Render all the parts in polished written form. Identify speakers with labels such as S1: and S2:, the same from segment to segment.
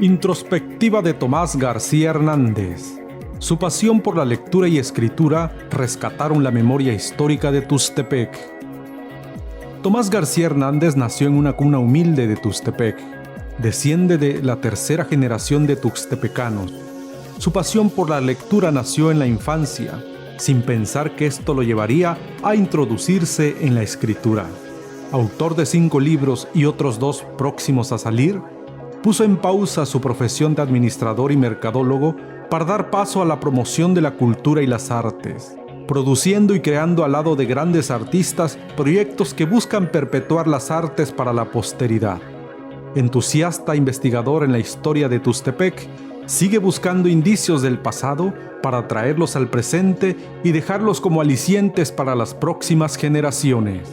S1: Introspectiva de Tomás García Hernández. Su pasión por la lectura y escritura rescataron la memoria histórica de Tuxtepec. Tomás García Hernández nació en una cuna humilde de Tuxtepec. Desciende de la tercera generación de tuxtepecanos. Su pasión por la lectura nació en la infancia, sin pensar que esto lo llevaría a introducirse en la escritura. Autor de 5 libros y otros 2 próximos a salir, puso en pausa su profesión de administrador y mercadólogo para dar paso a la promoción de la cultura y las artes, produciendo y creando al lado de grandes artistas proyectos que buscan perpetuar las artes para la posteridad. Entusiasta investigador en la historia de Tuxtepec, sigue buscando indicios del pasado para traerlos al presente y dejarlos como alicientes para las próximas generaciones.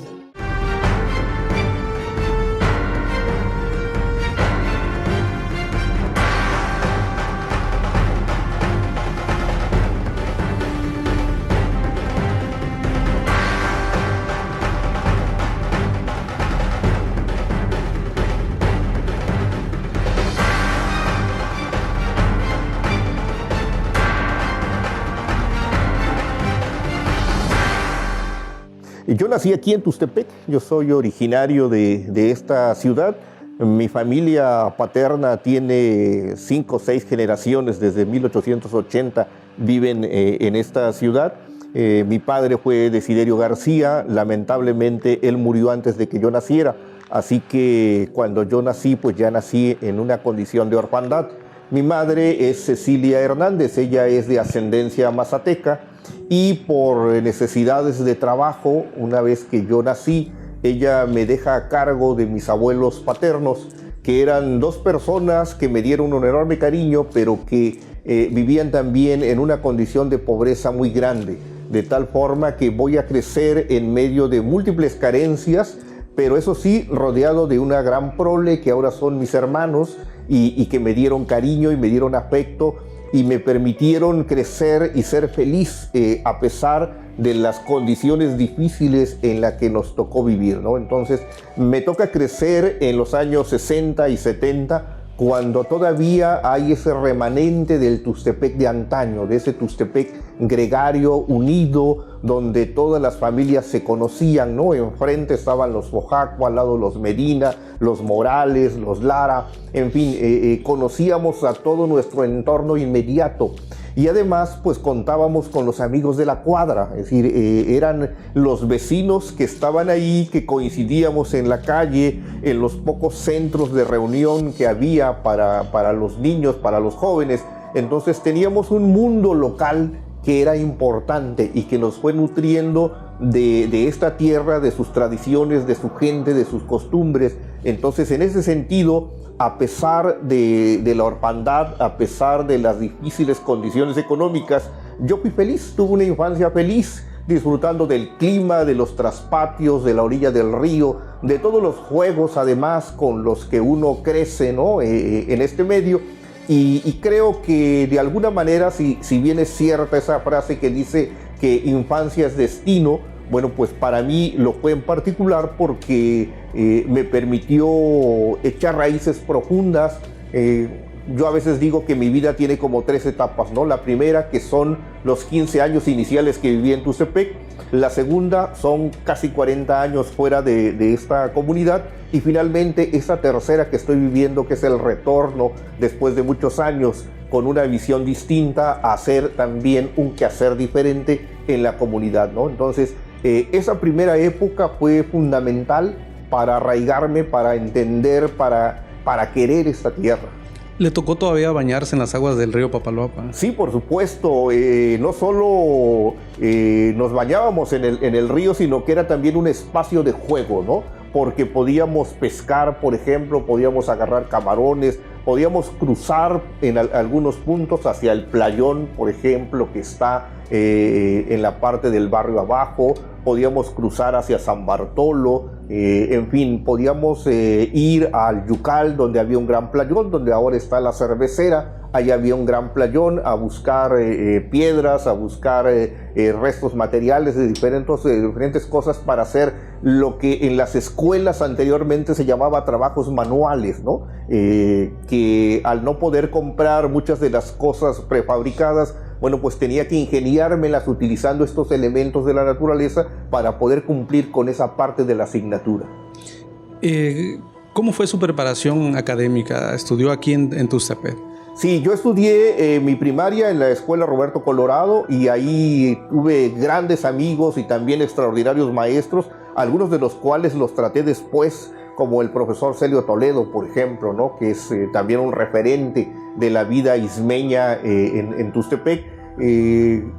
S2: Yo nací aquí en Tuxtepec, yo soy originario de esta ciudad. Mi familia paterna tiene 5 o 6 generaciones, desde 1880 viven en esta ciudad. Mi padre fue Desiderio García, lamentablemente él murió antes de que yo naciera, así que cuando yo nací, pues ya nací en una condición de orfandad. Mi madre es Cecilia Hernández, ella es de ascendencia mazateca, y por necesidades de trabajo, una vez que yo nací, ella me deja a cargo de mis abuelos paternos, que eran 2 personas que me dieron un enorme cariño, pero que vivían también en una condición de pobreza muy grande, de tal forma que voy a crecer en medio de múltiples carencias, pero eso sí, rodeado de una gran prole que ahora son mis hermanos y que me dieron cariño y me dieron afecto y me permitieron crecer y ser feliz a pesar de las condiciones difíciles en las que nos tocó vivir, ¿no? Entonces me toca crecer en los años 60 y 70, cuando todavía hay ese remanente del Tuxtepec de antaño, de ese Tuxtepec gregario, unido, donde todas las familias se conocían, ¿no? Enfrente estaban los Fojaco, al lado los Medina, los Morales, los Lara, en fin, conocíamos a todo nuestro entorno inmediato. Y además, pues contábamos con los amigos de la cuadra, es decir, eran los vecinos que estaban ahí, que coincidíamos en la calle, en los pocos centros de reunión que había para los niños, para los jóvenes. Entonces teníamos un mundo local que era importante y que nos fue nutriendo de esta tierra, de sus tradiciones, de su gente, de sus costumbres. Entonces, en ese sentido, a pesar de la orfandad, a pesar de las difíciles condiciones económicas, yo fui feliz, tuve una infancia feliz, disfrutando del clima, de los traspatios, de la orilla del río, de todos los juegos además con los que uno crece, ¿no? En este medio. Y creo que de alguna manera, si bien es cierta esa frase que dice que infancia es destino, bueno, pues para mí lo fue en particular porque me permitió echar raíces profundas. Yo a veces digo que mi vida tiene como 3 etapas, ¿no? La primera, que son los 15 años iniciales que viví en Tuxtepec. La segunda son casi 40 años fuera de esta comunidad. Y finalmente esa tercera que estoy viviendo, que es el retorno después de muchos años con una visión distinta, a hacer también un quehacer diferente en la comunidad, ¿no? Entonces, esa primera época fue fundamental para arraigarme, para entender, para querer esta tierra.
S1: ¿Le tocó todavía bañarse en las aguas del río Papaloapa?
S2: Sí, por supuesto. No solo nos bañábamos en el río, sino que era también un espacio de juego, ¿no? Porque podíamos pescar, por ejemplo, podíamos agarrar camarones, podíamos cruzar en algunos puntos hacia el playón, por ejemplo, que está en la parte del barrio abajo, podíamos cruzar hacia San Bartolo, en fin, podíamos ir al Yucal, donde había un gran playón, donde ahora está la cervecera. Allá había un gran playón a buscar piedras, a buscar restos materiales de diferentes cosas para hacer lo que en las escuelas anteriormente se llamaba trabajos manuales, ¿no? Que que al no poder comprar muchas de las cosas prefabricadas, bueno, pues tenía que ingeniármelas utilizando estos elementos de la naturaleza para poder cumplir con esa parte de la asignatura.
S1: ¿Cómo fue su preparación académica? ¿Estudió aquí en Tuxtepec?
S2: Sí, yo estudié mi primaria en la Escuela Roberto Colorado y ahí tuve grandes amigos y también extraordinarios maestros, algunos de los cuales los traté después, como el profesor Celio Toledo, por ejemplo, ¿no? Que es también un referente de la vida ismeña en Tuxtepec.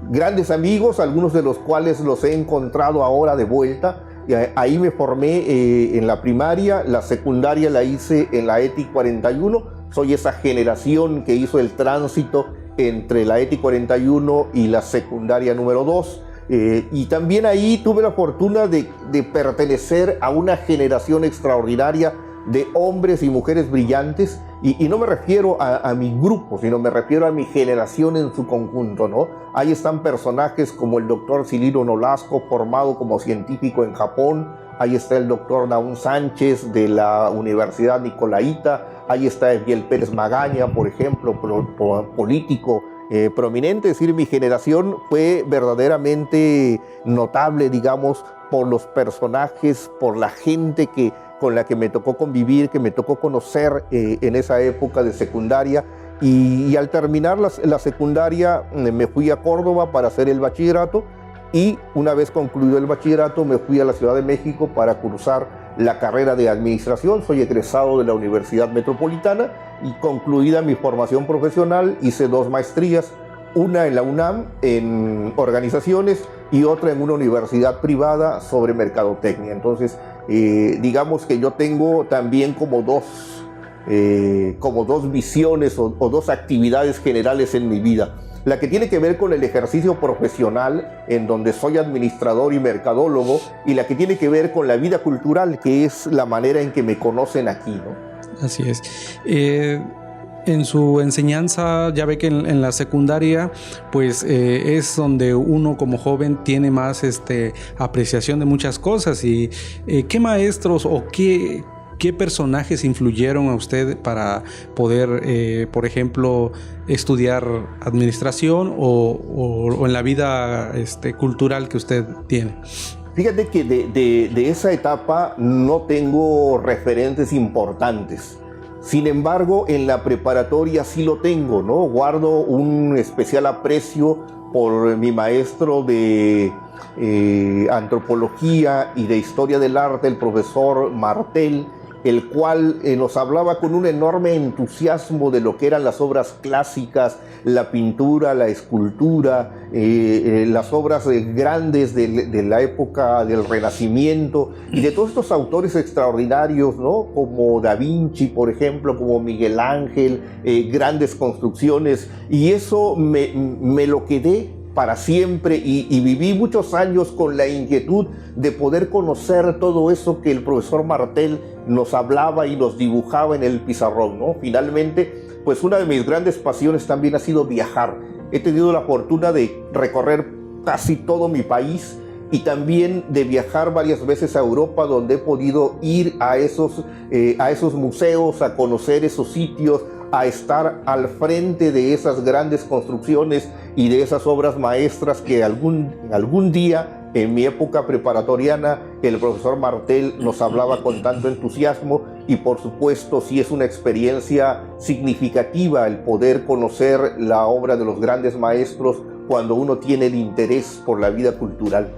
S2: Grandes amigos, algunos de los cuales los he encontrado ahora de vuelta. Y ahí me formé en la primaria, la secundaria la hice en la ETI 41. Soy esa generación que hizo el tránsito entre la ETI 41 y la secundaria número 2. Y también ahí tuve la fortuna de pertenecer a una generación extraordinaria de hombres y mujeres brillantes. Y no me refiero a mi grupo, sino me refiero a mi generación en su conjunto, ¿no? Ahí están personajes como el doctor Cirilo Nolasco, formado como científico en Japón. Ahí está el doctor Naún Sánchez de la Universidad Nicolaita. Ahí está Eviel Pérez Magaña, por ejemplo, político prominente. Es decir, mi generación fue verdaderamente notable, digamos, por los personajes, por la gente con la que me tocó convivir, que me tocó conocer en esa época de secundaria. Y al terminar la secundaria me fui a Córdoba para hacer el bachillerato. Y una vez concluido el bachillerato me fui a la Ciudad de México para cursar la carrera de administración. Soy egresado de la Universidad Metropolitana y concluida mi formación profesional hice 2 maestrías, una en la UNAM en organizaciones y otra en una universidad privada sobre mercadotecnia. Entonces, digamos que yo tengo también como dos visiones o 2 actividades generales en mi vida. La que tiene que ver con el ejercicio profesional, en donde soy administrador y mercadólogo, y la que tiene que ver con la vida cultural, que es la manera en que me conocen aquí, ¿no?
S1: Así es. En su enseñanza, ya ve que en la secundaria, pues es donde uno como joven tiene más apreciación de muchas cosas. Y ¿qué maestros o qué personajes influyeron a usted para poder, por ejemplo, estudiar administración o en la vida cultural que usted tiene?
S2: Fíjate que de esa etapa no tengo referentes importantes. Sin embargo, en la preparatoria sí lo tengo, ¿no? Guardo un especial aprecio por mi maestro de antropología y de historia del arte, el profesor Martel, el cual nos hablaba con un enorme entusiasmo de lo que eran las obras clásicas, la pintura, la escultura, las obras grandes de la época del Renacimiento y de todos estos autores extraordinarios, ¿no? Como Da Vinci, por ejemplo, como Miguel Ángel, grandes construcciones, y eso me lo quedé para siempre y viví muchos años con la inquietud de poder conocer todo eso que el profesor Martel nos hablaba y nos dibujaba en el pizarrón, ¿no? Finalmente, pues una de mis grandes pasiones también ha sido viajar. He tenido la fortuna de recorrer casi todo mi país y también de viajar varias veces a Europa, donde he podido ir a esos museos, a conocer esos sitios, a estar al frente de esas grandes construcciones y de esas obras maestras que algún día, en mi época preparatoriana, el profesor Martel nos hablaba con tanto entusiasmo. Y por supuesto sí es una experiencia significativa el poder conocer la obra de los grandes maestros cuando uno tiene el interés por la vida cultural.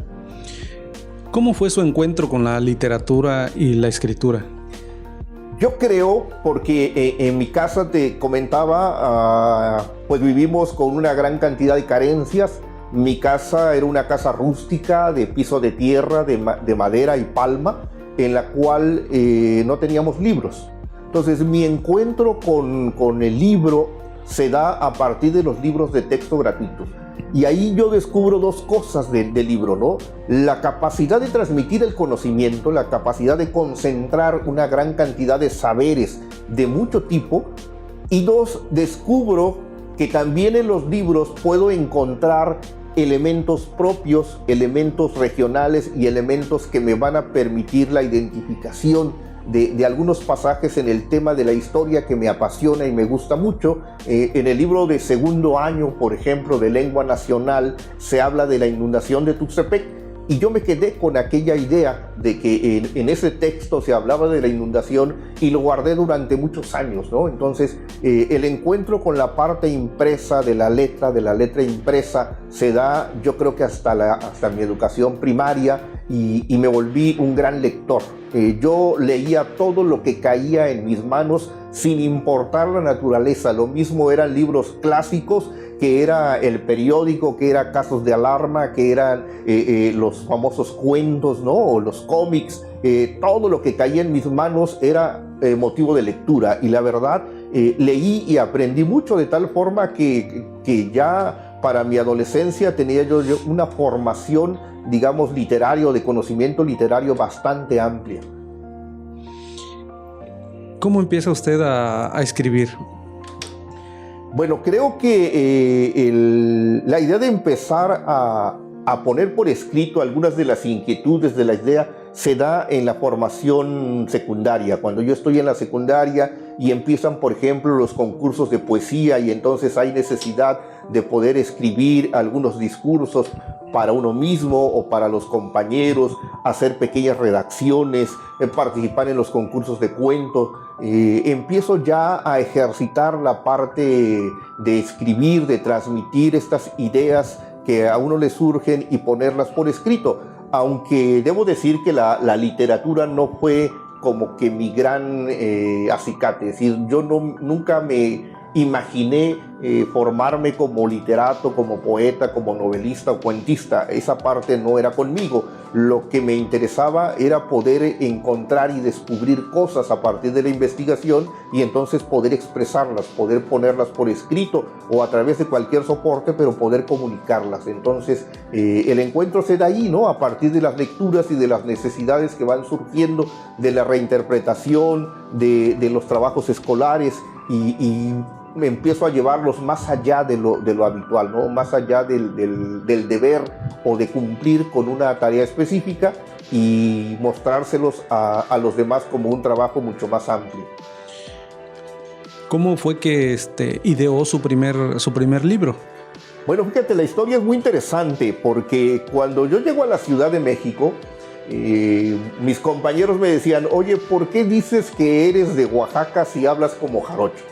S1: ¿Cómo fue su encuentro con la literatura y la escritura?
S2: Yo creo, porque en mi casa te comentaba, pues vivimos con una gran cantidad de carencias. Mi casa era una casa rústica de piso de tierra, de madera y palma, en la cual no teníamos libros. Entonces mi encuentro con el libro se da a partir de los libros de texto gratuitos. Y ahí yo descubro 2 cosas del libro, ¿no? La capacidad de transmitir el conocimiento, la capacidad de concentrar una gran cantidad de saberes de mucho tipo. Y 2, descubro que también en los libros puedo encontrar elementos propios, elementos regionales y elementos que me van a permitir la identificación de algunos pasajes en el tema de la historia que me apasiona y me gusta mucho. En el libro de segundo año, por ejemplo, de Lengua Nacional, se habla de la inundación de Tuxtepec. Y yo me quedé con aquella idea de que en ese texto se hablaba de la inundación y lo guardé durante muchos años, ¿no? Entonces, el encuentro con la parte impresa de la letra impresa, se da, yo creo que hasta mi educación primaria, y me volví un gran lector. Yo leía todo lo que caía en mis manos sin importar la naturaleza. Lo mismo eran libros clásicos, que era el periódico, que era Casos de Alarma, que eran los famosos cuentos, ¿no? O los cómics. Todo lo que caía en mis manos era motivo de lectura. Y la verdad, leí y aprendí mucho, de tal forma que ya para mi adolescencia tenía yo una formación, digamos, literario, de conocimiento literario bastante amplia.
S1: ¿Cómo empieza usted a escribir?
S2: Bueno, creo que la idea de empezar a poner por escrito algunas de las inquietudes de la idea se da en la formación secundaria. Cuando yo estoy en la secundaria y empiezan, por ejemplo, los concursos de poesía, y entonces hay necesidad de poder escribir algunos discursos para uno mismo o para los compañeros, hacer pequeñas redacciones, participar en los concursos de cuentos. Empiezo ya a ejercitar la parte de escribir, de transmitir estas ideas que a uno le surgen y ponerlas por escrito. Aunque debo decir que la literatura no fue como que mi gran acicate. Es decir, yo nunca me imaginé formarme como literato, como poeta, como novelista o cuentista. Esa parte no era conmigo. Lo que me interesaba era poder encontrar y descubrir cosas a partir de la investigación, y entonces poder expresarlas, poder ponerlas por escrito o a través de cualquier soporte, pero poder comunicarlas. Entonces el encuentro se da ahí, ¿no? A partir de las lecturas y de las necesidades que van surgiendo, de la reinterpretación de los trabajos escolares, y me empiezo a llevarlos más allá de lo habitual, ¿no? Más allá del deber o de cumplir con una tarea específica, y mostrárselos a los demás como un trabajo mucho más amplio.
S1: ¿Cómo fue que ideó su primer libro?
S2: Bueno, fíjate, la historia es muy interesante, porque cuando yo llego a la Ciudad de México, mis compañeros me decían: oye, ¿por qué dices que eres de Oaxaca si hablas como jarocho?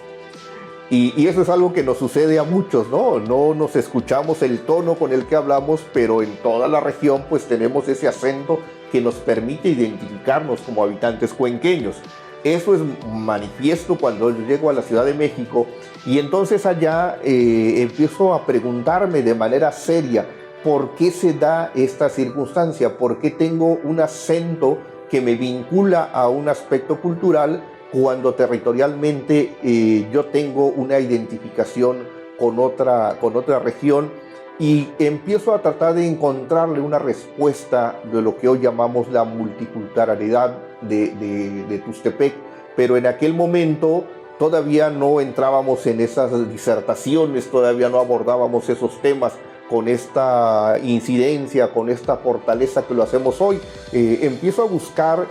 S2: Y eso es algo que nos sucede a muchos, ¿no? No nos escuchamos el tono con el que hablamos, pero en toda la región pues tenemos ese acento que nos permite identificarnos como habitantes cuenqueños. Eso es manifiesto cuando yo llego a la Ciudad de México, y entonces allá empiezo a preguntarme de manera seria por qué se da esta circunstancia, por qué tengo un acento que me vincula a un aspecto cultural, cuando territorialmente yo tengo una identificación con otra región, y empiezo a tratar de encontrarle una respuesta de lo que hoy llamamos la multiculturalidad de Tuxtepec. Pero en aquel momento todavía no entrábamos en esas disertaciones, todavía no abordábamos esos temas con esta incidencia, con esta fortaleza que lo hacemos hoy. Empiezo a buscar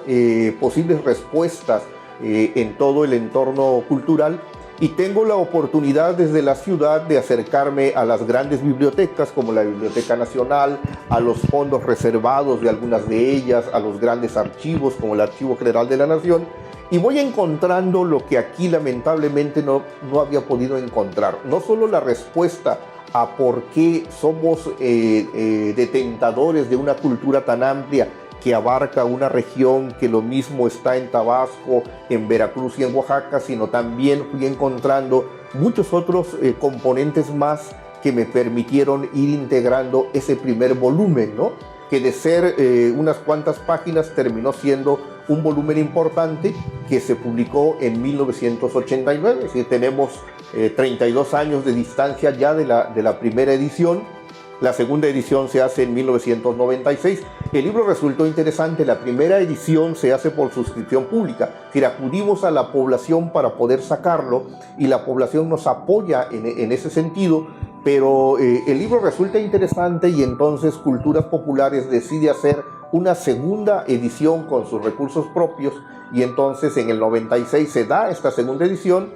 S2: posibles respuestas en todo el entorno cultural, y tengo la oportunidad desde la ciudad de acercarme a las grandes bibliotecas como la Biblioteca Nacional, a los fondos reservados de algunas de ellas, a los grandes archivos como el Archivo General de la Nación, y voy encontrando lo que aquí lamentablemente no había podido encontrar. No solo la respuesta a por qué somos detentadores de una cultura tan amplia que abarca una región que lo mismo está en Tabasco, en Veracruz y en Oaxaca, sino también fui encontrando muchos otros componentes más que me permitieron ir integrando ese primer volumen, ¿no? Que de ser unas cuantas páginas terminó siendo un volumen importante que se publicó en 1989. Es decir, tenemos 32 años de distancia ya de la primera edición. La segunda edición se hace en 1996. El libro resultó interesante. La primera edición se hace por suscripción pública. Es decir, acudimos a la población para poder sacarlo, y la población nos apoya en ese sentido, Pero el libro resulta interesante y entonces Culturas Populares decide hacer una segunda edición con sus recursos propios y entonces en el 96 se da esta segunda edición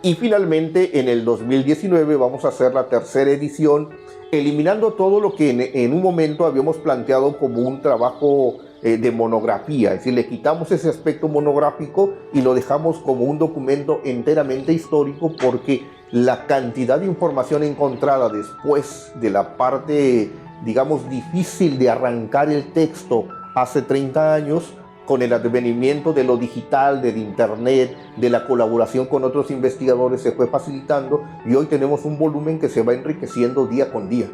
S2: y finalmente en el 2019 vamos a hacer la tercera edición, eliminando todo lo que en un momento habíamos planteado como un trabajo de monografía, es decir, le quitamos ese aspecto monográfico y lo dejamos como un documento enteramente histórico porque la cantidad de información encontrada después de la parte, digamos, difícil de arrancar el texto hace 30 años, con el advenimiento de lo digital, del internet, de la colaboración con otros investigadores, se fue facilitando y hoy tenemos un volumen que se va enriqueciendo día con día.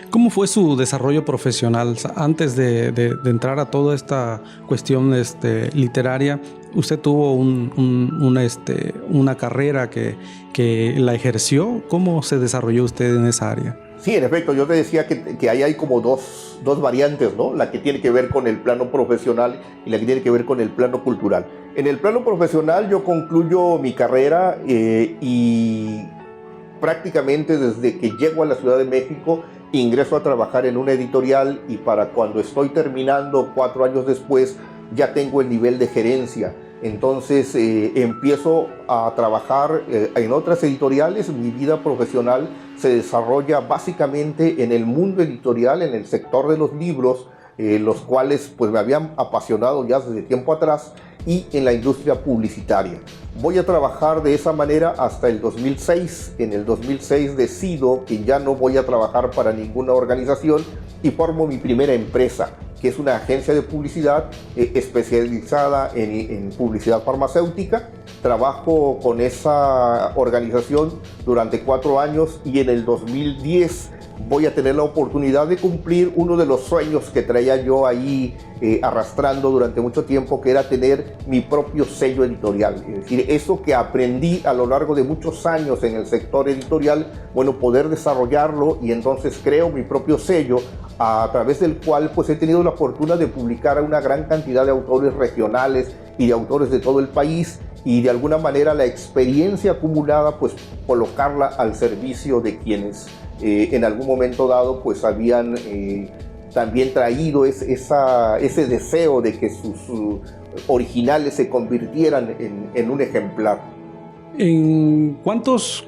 S1: ¿Cómo fue su desarrollo profesional? Antes de entrar a toda esta cuestión literaria, usted tuvo una carrera que la ejerció. ¿Cómo se desarrolló usted en esa área?
S2: Sí, en efecto, yo te decía que ahí hay como dos variantes, ¿no? La que tiene que ver con el plano profesional y la que tiene que ver con el plano cultural. En el plano profesional yo concluyo mi carrera y prácticamente desde que llego a la Ciudad de México ingreso a trabajar en una editorial y para cuando estoy terminando 4 años después ya tengo el nivel de gerencia. Entonces empiezo a trabajar en otras editoriales. Mi vida profesional se desarrolla básicamente en el mundo editorial, en el sector de los libros, los cuales pues me habían apasionado ya desde tiempo atrás, y en la industria publicitaria. Voy a trabajar de esa manera hasta el 2006. En el 2006 decido que ya no voy a trabajar para ninguna organización y formo mi primera empresa, que es una agencia de publicidad especializada en publicidad farmacéutica. Trabajo con esa organización durante 4 años y en el 2010 voy a tener la oportunidad de cumplir uno de los sueños que traía yo ahí arrastrando durante mucho tiempo, que era tener mi propio sello editorial. Es decir, eso que aprendí a lo largo de muchos años en el sector editorial, bueno, poder desarrollarlo y entonces creo mi propio sello a través del cual pues he tenido la fortuna de publicar a una gran cantidad de autores regionales y de autores de todo el país y de alguna manera la experiencia acumulada pues colocarla al servicio de quienes en algún momento dado pues habían también traído ese deseo de que sus originales se convirtieran en un ejemplar.
S1: ¿En cuántos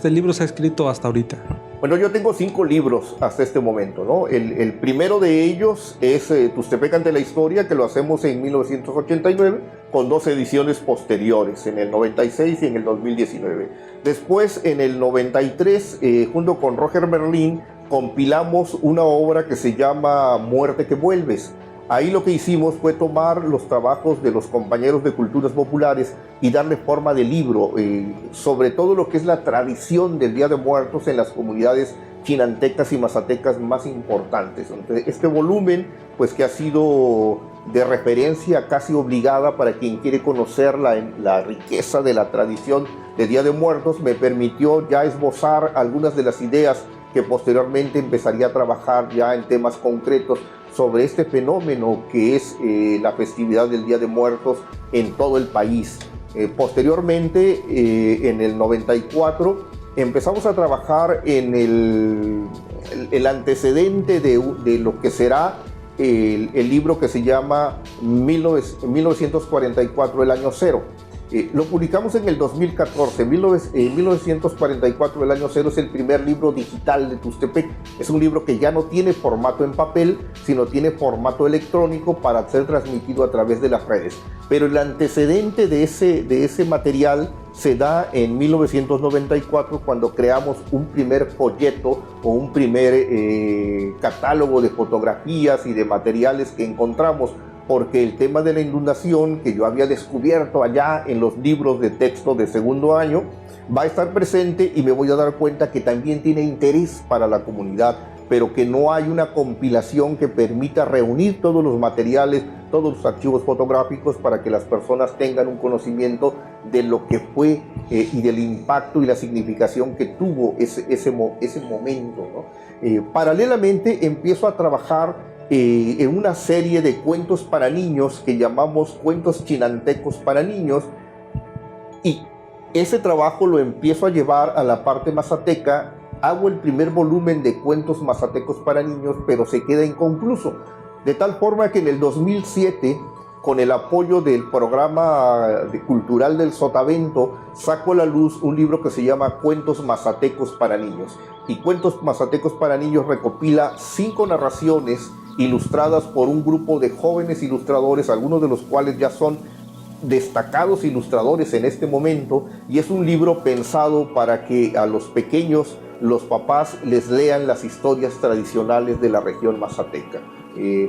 S1: libros ha escrito hasta ahorita?
S2: Bueno, yo tengo 5 libros hasta este momento, ¿no? El primero de ellos es Tuxtepec ante la historia, que lo hacemos en 1989, con 2 ediciones posteriores, en el 96 y en el 2019. Después, en el 93, junto con Roger Merlín, compilamos una obra que se llama Muerte que vuelves. Ahí lo que hicimos fue tomar los trabajos de los compañeros de Culturas Populares y darle forma de libro, sobre todo lo que es la tradición del Día de Muertos en las comunidades chinantecas y mazatecas más importantes. Entonces, este volumen, pues que ha sido de referencia casi obligada para quien quiere conocer la riqueza de la tradición del Día de Muertos, me permitió ya esbozar algunas de las ideas que posteriormente empezaría a trabajar ya en temas concretos sobre este fenómeno que es la festividad del Día de Muertos en todo el país. Posteriormente, en el 94, empezamos a trabajar en el antecedente de lo que será el libro que se llama 1944, el año cero. Lo publicamos en el 2014. 1944, el año cero, es el primer libro digital de Tuxtepec. Es un libro que ya no tiene formato en papel, sino tiene formato electrónico para ser transmitido a través de las redes. Pero el antecedente de ese material se da en 1994, cuando creamos un primer folleto o un primer catálogo de fotografías y de materiales que encontramos, porque el tema de la inundación que yo había descubierto allá en los libros de texto de segundo año va a estar presente y me voy a dar cuenta que también tiene interés para la comunidad, pero que no hay una compilación que permita reunir todos los materiales, todos los archivos fotográficos para que las personas tengan un conocimiento de lo que fue y del impacto y la significación que tuvo ese momento, ¿no? Paralelamente empiezo a trabajar en una serie de cuentos para niños que llamamos cuentos chinantecos para niños, y ese trabajo lo empiezo a llevar a la parte mazateca hago el primer volumen de cuentos mazatecos para niños, pero se queda inconcluso. De tal forma que en el 2007, con el apoyo del programa cultural del Sotavento, saco a la luz un libro que se llama Cuentos Mazatecos para Niños. Y Cuentos Mazatecos para Niños recopila 5 narraciones ilustradas por un grupo de jóvenes ilustradores, algunos de los cuales ya son destacados ilustradores en este momento, y es un libro pensado para que a los pequeños, los papás, les lean las historias tradicionales de la región mazateca.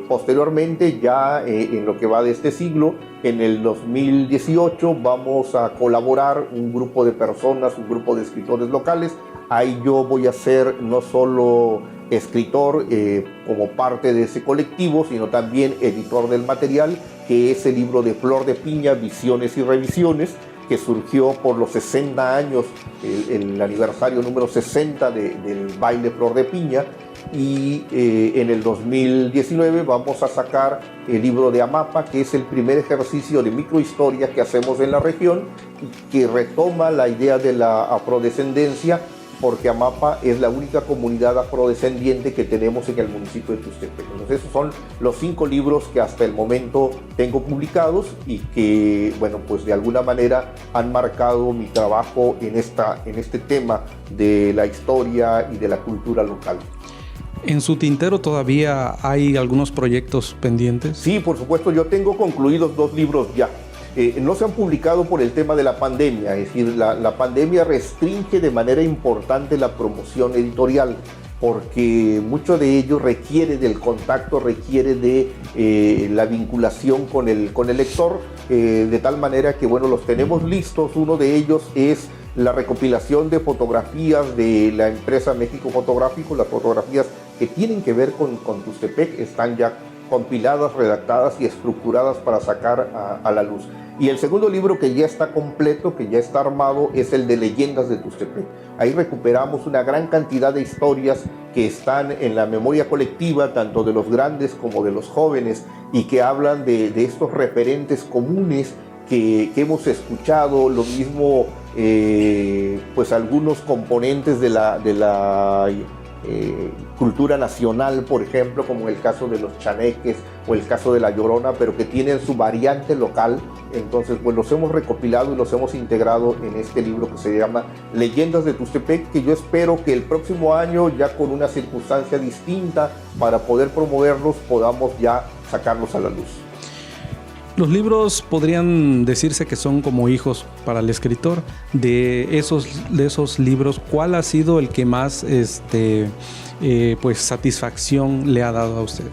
S2: Posteriormente, ya en lo que va de este siglo, en el 2018 vamos a colaborar un grupo de personas, un grupo de escritores locales. Ahí yo voy a ser no solo escritor como parte de ese colectivo, sino también editor del material, que es el libro de Flor de Piña, Visiones y Revisiones, que surgió por los 60 años, el aniversario número 60 del baile Flor de Piña. Y en el 2019 vamos a sacar el libro de Amapa, que es el primer ejercicio de microhistoria que hacemos en la región, que retoma la idea de la afrodescendencia, porque Amapa es la única comunidad afrodescendiente que tenemos en el municipio de Tuxtepec. Entonces, esos son los 5 libros que hasta el momento tengo publicados y que, bueno, pues de alguna manera han marcado mi trabajo en este tema de la historia y de la cultura local.
S1: ¿En su tintero todavía hay algunos proyectos pendientes?
S2: Sí, por supuesto, yo tengo concluidos 2 libros ya. No se han publicado por el tema de la pandemia, es decir, la pandemia restringe de manera importante la promoción editorial, porque mucho de ello requiere del contacto, requiere de la vinculación con el lector, de tal manera que, bueno, los tenemos listos. Uno de ellos es la recopilación de fotografías de la empresa México Fotográfico. Las fotografías que tienen que ver con Tuxtepec están ya compiladas, redactadas y estructuradas para sacar a la luz. Y el segundo libro, que ya está completo, que ya está armado, es el de Leyendas de Tuxtepec. Ahí recuperamos una gran cantidad de historias que están en la memoria colectiva, tanto de los grandes como de los jóvenes, y que hablan de estos referentes comunes que hemos escuchado. Lo mismo, pues algunos componentes de la cultura nacional, por ejemplo, como el caso de los chaneques o el caso de la Llorona, pero que tienen su variante local. Entonces, pues los hemos recopilado y los hemos integrado en este libro que se llama Leyendas de Tuxtepec, que yo espero que el próximo año, ya con una circunstancia distinta para poder promoverlos, podamos ya sacarlos a la luz.
S1: Los libros podrían decirse que son como hijos para el escritor. De esos libros, ¿cuál ha sido el que más pues satisfacción le ha dado a usted?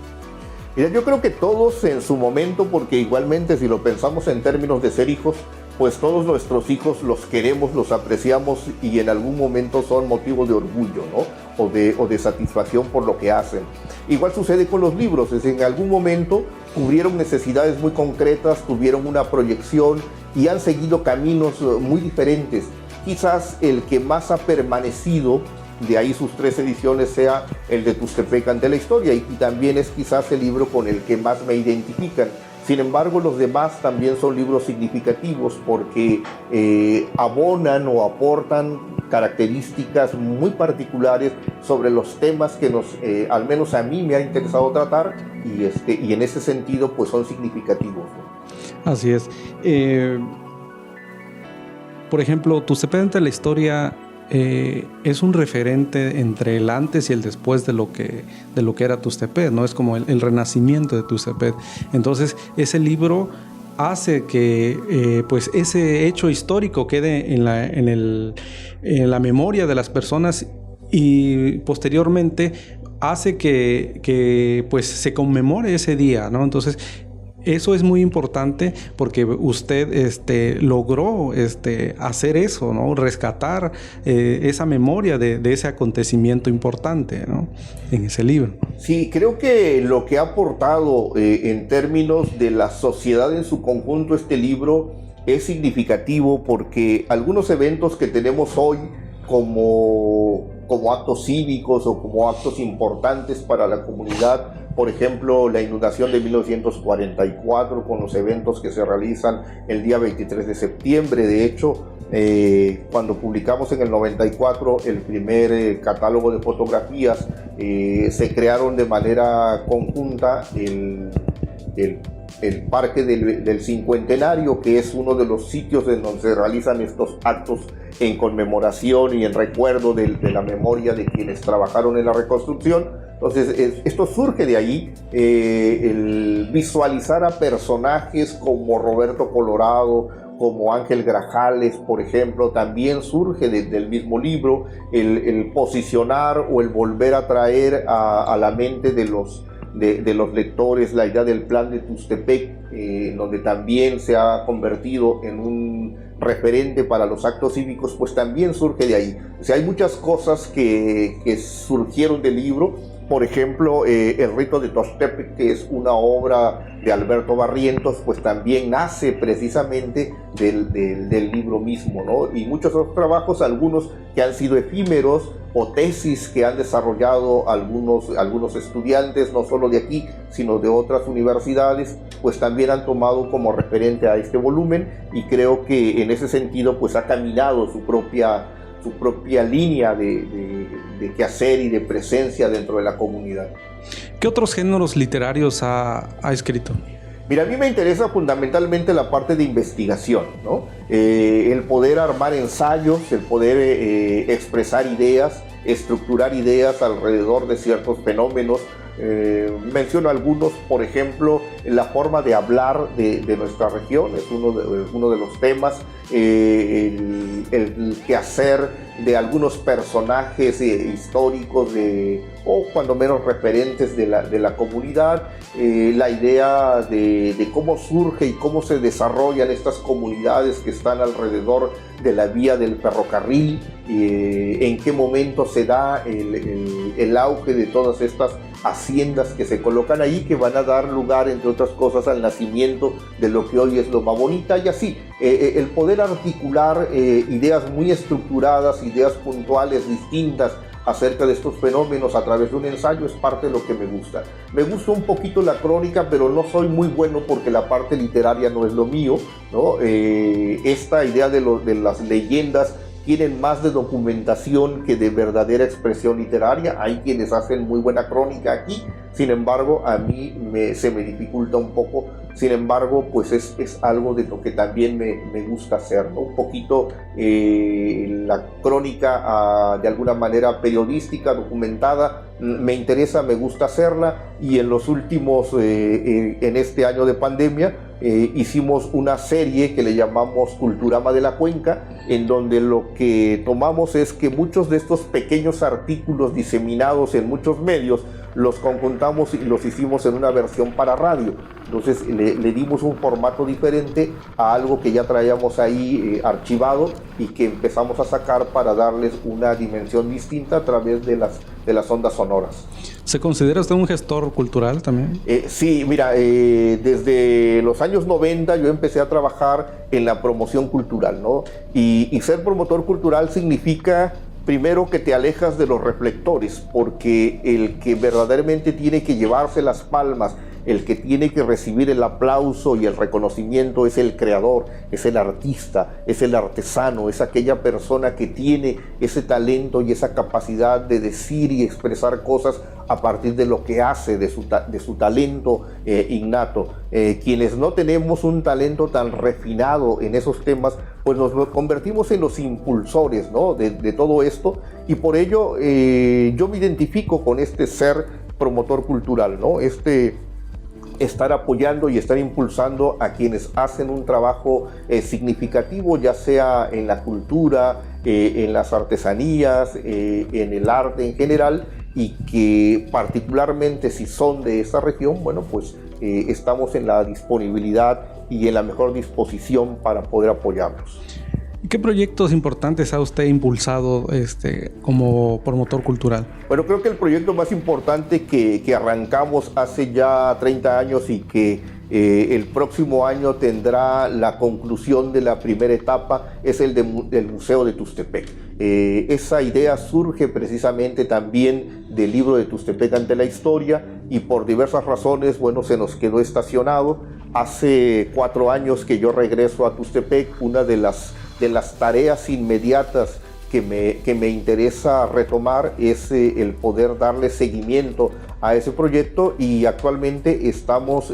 S2: Mira, yo creo que todos en su momento, porque igualmente si lo pensamos en términos de ser hijos, pues todos nuestros hijos los queremos, los apreciamos y en algún momento son motivo de orgullo, ¿no? O de satisfacción por lo que hacen. Igual sucede con los libros, es decir, en algún momento cubrieron necesidades muy concretas, tuvieron una proyección y han seguido caminos muy diferentes. Quizás el que más ha permanecido, de ahí sus 3 ediciones, sea el de Tuxtepec ante la historia, y también es quizás el libro con el que más me identifican. Sin embargo, los demás también son libros significativos porque abonan o aportan características muy particulares sobre los temas que al menos a mí me ha interesado tratar, y en ese sentido pues son significativos, ¿no?
S1: Así es. Por ejemplo, Tuxtepec ante la historia es un referente entre el antes y el después de lo que era Tuxtepec, ¿no? Es como el renacimiento de Tuxtepec. Entonces, ese libro hace que pues ese hecho histórico quede en la memoria de las personas, y posteriormente hace que pues se conmemore ese día, ¿no? Entonces, eso es muy importante porque usted logró hacer eso, ¿no? Rescatar esa memoria de ese acontecimiento importante, ¿no? En ese libro.
S2: Sí, creo que lo que ha aportado en términos de la sociedad en su conjunto este libro es significativo, porque algunos eventos que tenemos hoy como actos cívicos o como actos importantes para la comunidad, por ejemplo, la inundación de 1944 con los eventos que se realizan el día 23 de septiembre. De hecho, cuando publicamos en el 94 el primer catálogo de fotografías, se crearon de manera conjunta el Parque del Cincuentenario, que es uno de los sitios en donde se realizan estos actos en conmemoración y en recuerdo de la memoria de quienes trabajaron en la reconstrucción. Entonces, esto surge de ahí, el visualizar a personajes como Roberto Colorado, como Ángel Grajales, por ejemplo, también surge del mismo libro, el posicionar o el volver a traer a la mente de los lectores la idea del plan de Tustepec, donde también se ha convertido en un referente para los actos cívicos, pues también surge de ahí. O sea, hay muchas cosas que surgieron del libro. Por ejemplo, el rito de Tuxtepec, que es una obra de Alberto Barrientos, pues también nace precisamente del libro mismo, ¿no? Y muchos otros trabajos, algunos que han sido efímeros, o tesis que han desarrollado algunos estudiantes, no solo de aquí, sino de otras universidades, pues también han tomado como referente a este volumen, y creo que en ese sentido pues ha caminado su propia línea de quehacer y de presencia dentro de la comunidad.
S1: ¿Qué otros géneros literarios ha escrito?
S2: Mira, a mí me interesa fundamentalmente la parte de investigación, ¿no? El poder armar ensayos, el poder expresar ideas, estructurar ideas alrededor de ciertos fenómenos. Menciono algunos, por ejemplo, la forma de hablar de nuestra región, es uno de los temas, el quehacer de algunos personajes históricos o cuando menos referentes de la comunidad, la idea de cómo surge y cómo se desarrollan estas comunidades que están alrededor de la vía del ferrocarril, en qué momento se da el auge de todas estas haciendas que se colocan ahí, que van a dar lugar, entre otras cosas, al nacimiento de lo que hoy es Loma Bonita, y así, el poder articular ideas muy estructuradas, ideas puntuales, distintas, acerca de estos fenómenos a través de un ensayo es parte de lo que me gusta. Me gusta un poquito la crónica, pero no soy muy bueno porque la parte literaria no es lo mío, ¿no? Esta idea de las leyendas tienen más de documentación que de verdadera expresión literaria. Hay quienes hacen muy buena crónica aquí, sin embargo, a mí se me dificulta un poco. Sin embargo, pues es algo de lo que también me gusta hacer, ¿no? Un poquito la crónica de alguna manera periodística, documentada, me interesa, me gusta hacerla, y en los últimos, en este año de pandemia, hicimos una serie que le llamamos Culturama de la Cuenca, en donde lo que tomamos es que muchos de estos pequeños artículos diseminados en muchos medios los conjuntamos y los hicimos en una versión para radio. Entonces le dimos un formato diferente a algo que ya traíamos ahí archivado y que empezamos a sacar para darles una dimensión distinta a través de las ondas sonoras.
S1: ¿Se considera usted un gestor cultural también?
S2: Sí, mira, desde los años 90 yo empecé a trabajar en la promoción cultural, ¿no? Y ser promotor cultural significa, primero, que te alejas de los reflectores, porque el que verdaderamente tiene que llevarse las palmas, el que tiene que recibir el aplauso y el reconocimiento es el creador, es el artista, es el artesano, es aquella persona que tiene ese talento y esa capacidad de decir y expresar cosas a partir de lo que hace, de su talento innato. Quienes no tenemos un talento tan refinado en esos temas, pues nos convertimos en los impulsores, ¿no? de todo esto, y por ello yo me identifico con este ser promotor cultural, ¿no? Estar apoyando y estar impulsando a quienes hacen un trabajo significativo, ya sea en la cultura, en las artesanías, en el arte en general, y que particularmente si son de esa región, bueno, pues estamos en la disponibilidad y en la mejor disposición para poder apoyarlos.
S1: ¿Qué proyectos importantes ha usted impulsado como promotor cultural?
S2: Bueno, creo que el proyecto más importante que arrancamos hace ya 30 años y que el próximo año tendrá la conclusión de la primera etapa es el del Museo de Tustepec. Esa idea surge precisamente también del libro de Tustepec ante la historia, y por diversas razones, bueno, se nos quedó estacionado. Hace 4 años que yo regreso a Tuxtepec. Una de las tareas inmediatas que me interesa retomar es el poder darle seguimiento a ese proyecto, y actualmente estamos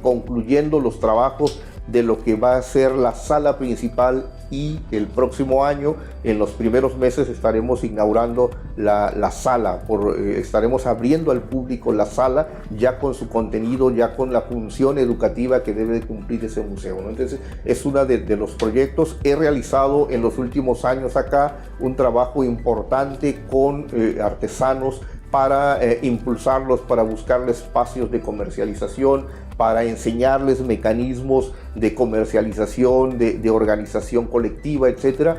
S2: concluyendo los trabajos de lo que va a ser la sala principal, y el próximo año, en los primeros meses, estaremos inaugurando la sala. Estaremos abriendo al público la sala ya con su contenido, ya con la función educativa que debe de cumplir ese museo, ¿no? Entonces es uno de los proyectos. He realizado en los últimos años acá un trabajo importante con artesanos para impulsarlos, para buscarles espacios de comercialización, para enseñarles mecanismos de comercialización, de organización colectiva, etc.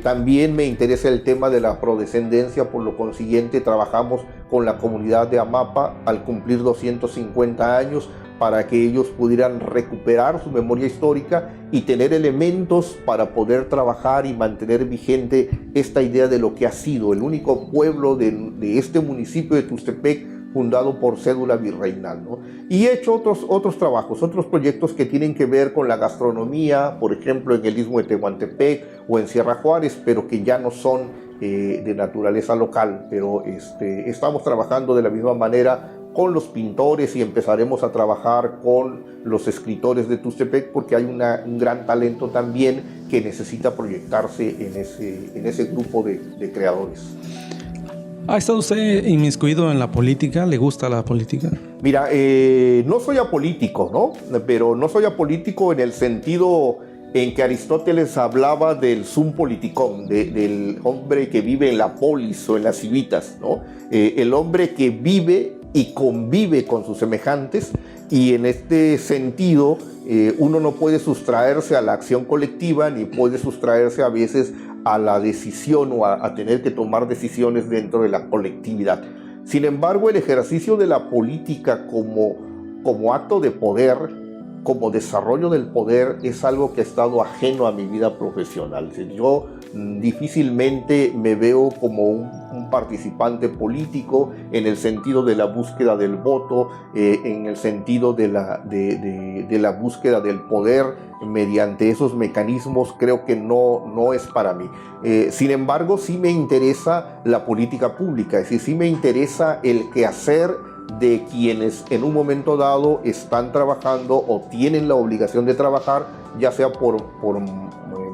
S2: También me interesa el tema de la afrodescendencia. Por lo consiguiente, trabajamos con la comunidad de Amapa al cumplir 250 años para que ellos pudieran recuperar su memoria histórica y tener elementos para poder trabajar y mantener vigente esta idea de lo que ha sido el único pueblo de este municipio de Tuxtepec, fundado por cédula virreinal, ¿no? Y he hecho otros trabajos, otros proyectos que tienen que ver con la gastronomía, por ejemplo en el Istmo de Tehuantepec o en Sierra Juárez, pero que ya no son de naturaleza local. Pero estamos trabajando de la misma manera con los pintores, y empezaremos a trabajar con los escritores de Tuxtepec, porque hay un gran talento también que necesita proyectarse en ese grupo de creadores.
S1: ¿Ha estado usted inmiscuido en la política? ¿Le gusta la política?
S2: Mira, no soy apolítico, ¿no? Pero no soy apolítico en el sentido en que Aristóteles hablaba del sum politicum, del hombre que vive en la polis o en las civitas, ¿no? El hombre que vive y convive con sus semejantes, y en este sentido uno no puede sustraerse a la acción colectiva, ni puede sustraerse a veces a la decisión o a tener que tomar decisiones dentro de la colectividad. Sin embargo, el ejercicio de la política como acto de poder, como desarrollo del poder, es algo que ha estado ajeno a mi vida profesional. Yo difícilmente me veo como un participante político en el sentido de la búsqueda del voto, en el sentido de la búsqueda del poder mediante esos mecanismos. Creo que no es para mí. Sin embargo, sí me interesa la política pública, es decir, sí me interesa el quehacer de quienes en un momento dado están trabajando o tienen la obligación de trabajar, ya sea por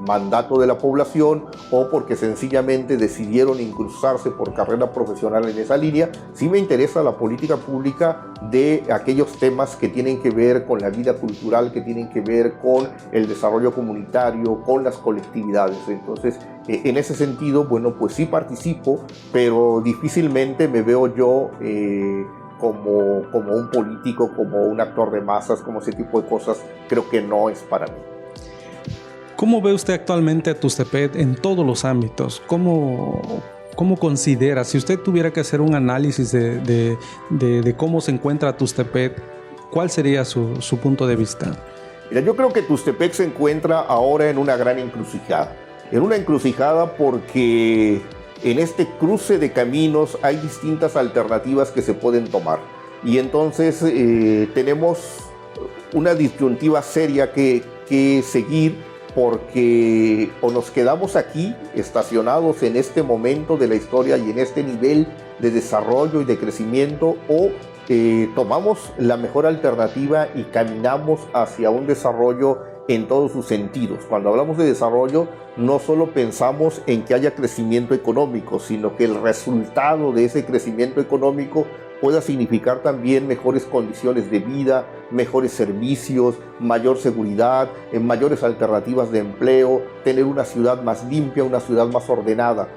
S2: mandato de la población o porque sencillamente decidieron incrustarse por carrera profesional en esa línea. Sí me interesa la política pública de aquellos temas que tienen que ver con la vida cultural, que tienen que ver con el desarrollo comunitario, con las colectividades. Entonces, en ese sentido, bueno, pues sí participo, pero difícilmente me veo yo como un político, como un actor de masas, como ese tipo de cosas. Creo que no es para mí.
S1: ¿Cómo ve usted actualmente a Tuxtepec en todos los ámbitos? ¿Cómo considera, si usted tuviera que hacer un análisis de cómo se encuentra Tuxtepec, cuál sería su punto de vista?
S2: Mira, yo creo que Tuxtepec se encuentra ahora en una gran encrucijada. En una encrucijada porque en este cruce de caminos hay distintas alternativas que se pueden tomar. Y entonces tenemos una disyuntiva seria que seguir, porque o nos quedamos aquí estacionados en este momento de la historia y en este nivel de desarrollo y de crecimiento, o tomamos la mejor alternativa y caminamos hacia un desarrollo en todos sus sentidos. Cuando hablamos de desarrollo, no solo pensamos en que haya crecimiento económico, sino que el resultado de ese crecimiento económico pueda significar también mejores condiciones de vida, mejores servicios, mayor seguridad, mayores alternativas de empleo, tener una ciudad más limpia, una ciudad más ordenada.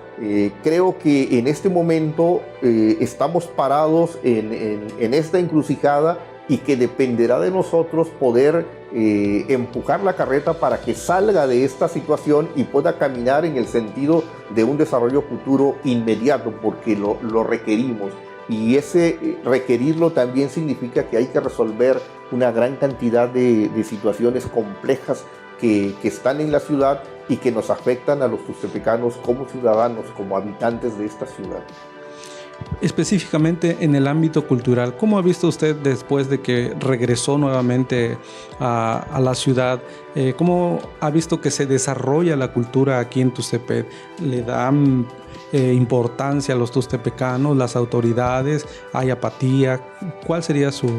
S2: Creo que en este momento estamos parados en esta encrucijada, y que dependerá de nosotros poder empujar la carreta para que salga de esta situación y pueda caminar en el sentido de un desarrollo futuro inmediato, porque lo requerimos. Y ese requerirlo también significa que hay que resolver una gran cantidad de situaciones complejas que están en la ciudad y que nos afectan a los tuxtepecanos como ciudadanos, como habitantes de esta ciudad.
S1: Específicamente en el ámbito cultural, ¿cómo ha visto usted después de que regresó nuevamente a la ciudad? ¿Cómo ha visto que se desarrolla la cultura aquí en Tustepec? ¿Le dan importancia a los tustepecanos, las autoridades? ¿Hay apatía? ¿Cuál sería su